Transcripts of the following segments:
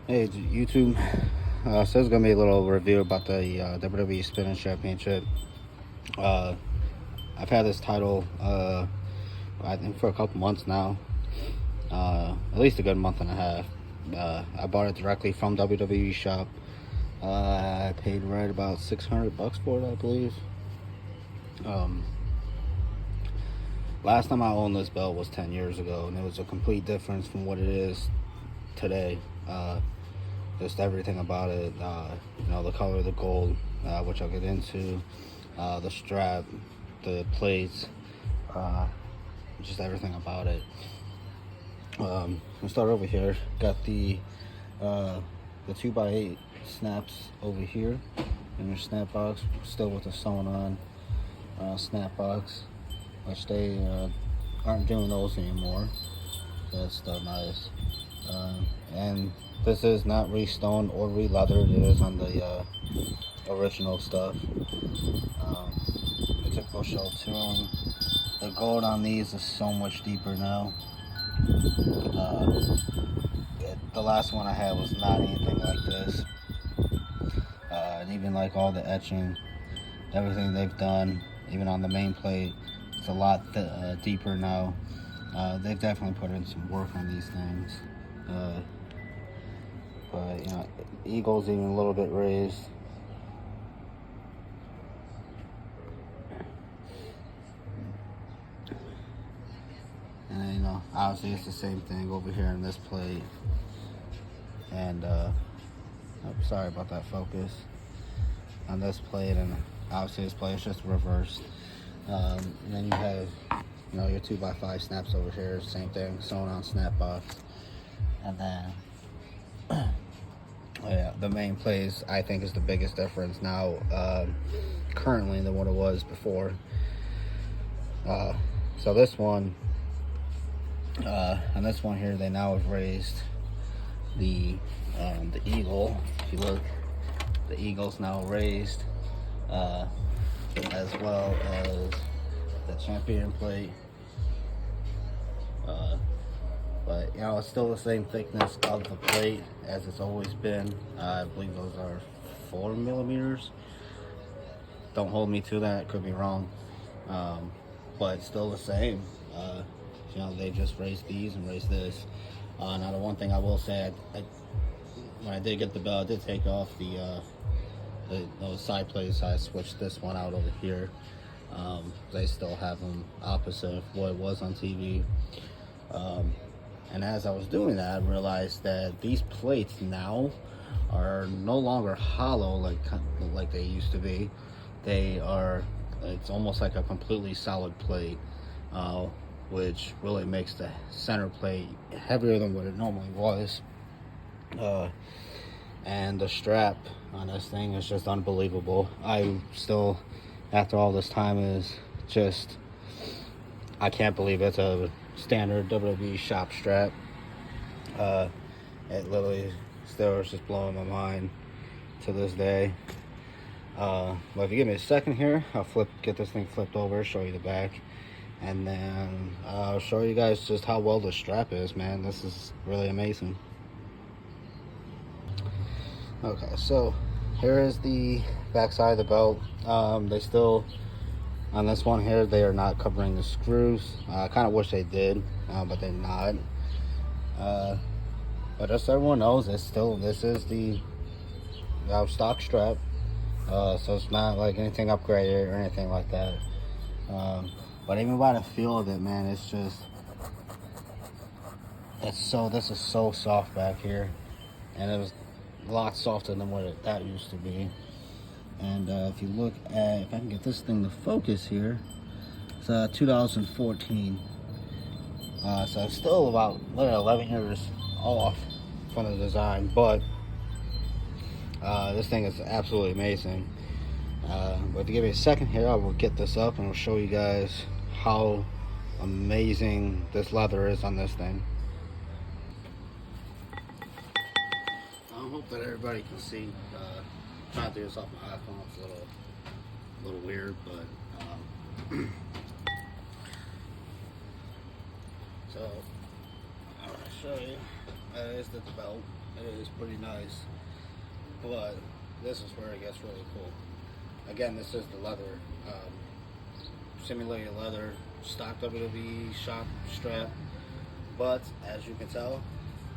Hey YouTube, so this is gonna be a little review about the WWE Spinning Championship. Uh, I've had this title, I think for a couple months now, at least a good month and a half. I bought it directly from WWE shop. I paid right about $600 for it, I believe. Last time I owned this belt was 10 years ago, and it was a complete difference from what it is today. Just everything about it, the color of the gold, which I'll get into, the strap, the plates, just everything about it. We'll start over here. Got the 2x8 snaps over here in your snap box, still with the sewn on snap box, which they aren't doing those anymore. So that's still nice. And this is not re-stoned or re-leathered. It is on the original stuff. The typical shell tune. The gold on these is so much deeper now. The last one I had was not anything like this. And even like all the etching, everything they've done, even on the main plate, it's a lot deeper now. They've definitely put in some work on these things. But Eagle's even a little bit raised. And obviously it's the same thing over here in this plate. And sorry about that focus. On this plate, and obviously this plate is just reversed. And then you have your 2x5 snaps over here, same thing, sewn on snap box. And then the main plate I think is the biggest difference now, currently, than what it was before. So this one, on this one here, they now have raised the eagle. If you look, the eagle's now raised, as well as the champion plate. But it's still the same thickness of the plate as it's always been. I believe those are 4mm. Don't hold me to that, could be wrong. But still the same. They just raised these and raised this. Now the one thing I will say, when I did get the belt, I did take off those side plates. I switched this one out over here. They still have them opposite of what it was on TV. And as I was doing that, I realized that these plates now are no longer hollow like they used to be. It's almost like a completely solid plate, which really makes the center plate heavier than what it normally was. And the strap on this thing is just unbelievable. I still, after all this time, I can't believe it's a standard WWE shop strap. It literally still is just blowing my mind to this day. But if you give me a second here, I'll get this thing flipped over, show you the back, and then I'll show you guys just how well the strap is, man. This is really amazing. Okay, so here is the back side of the belt. They still, on this one here, they are not covering the screws. I kind of wish they did, but they're not. But just so everyone knows, this is the stock strap. So it's not like anything upgraded or anything like that. But even by the feel of it, man, this is so soft back here, and it was a lot softer than what that used to be. And if you look at, if I can get this thing to focus here, it's 2014. So it's still about 11 years off from the design, but this thing is absolutely amazing. But if you give me a second here, I will get this up and I'll show you guys how amazing this leather is on this thing. I hope that everybody can see. Trying to do this off my iPhone, it's a little weird, but so I'll show you. is the belt. It is pretty nice, but this is where it gets really cool. Again, this is the leather, simulated leather, stock WWE shop strap. But as you can tell,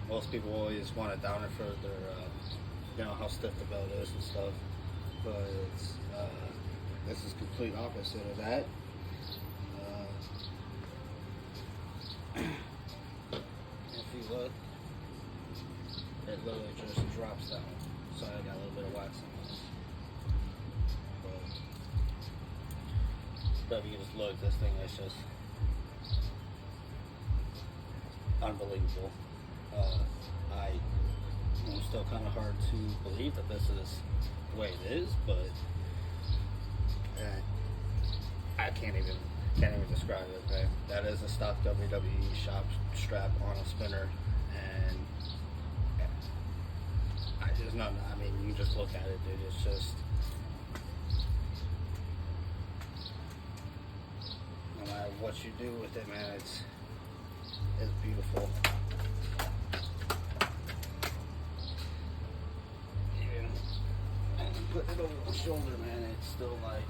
most people always want it down it for their, how stiff the belt is and stuff. But this is complete opposite of that. If you look, it literally just drops down. So I got a little bit of wax on this. But if you just look, this thing is just unbelievable. It's still kind of hard to believe that this is the way it is, but I can't even describe it. Okay? That is a stock WWE shop strap on a spinner, and there's nothing. I mean, you just look at it, dude. It's just, no matter what you do with it, man, it's beautiful. Even put it over the shoulder, man, it's still like,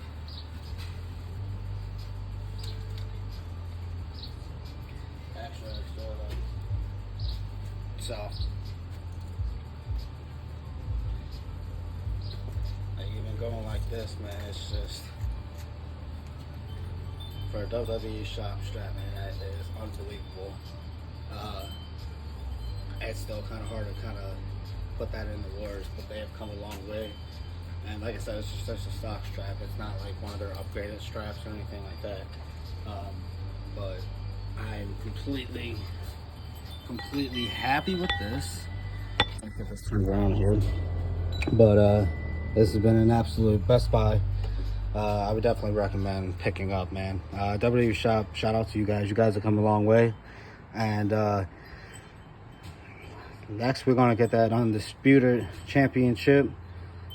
actually, it's still like soft. Like, even going like this, man, it's just, for a WWE shop strap, man, that is unbelievable. It's still kind of hard to kind of put that into words, but they have come a long way. And like I said, it's just a stock strap. It's not like one of their upgraded straps or anything like that. But I'm completely happy with this. Let me get this turned around here. But this has been an absolute Best Buy. I would definitely recommend picking up, man. WWE Shop, shout out to you guys. You guys have come a long way. And next, we're going to get that Undisputed Championship,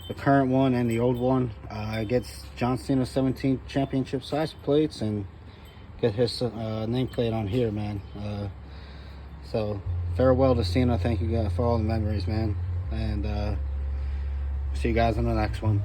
the current one and the old one. It gets John Cena's 17th championship size plates and get his nameplate on here, man. So, farewell to Cena. Thank you guys for all the memories, man. And see you guys on the next one.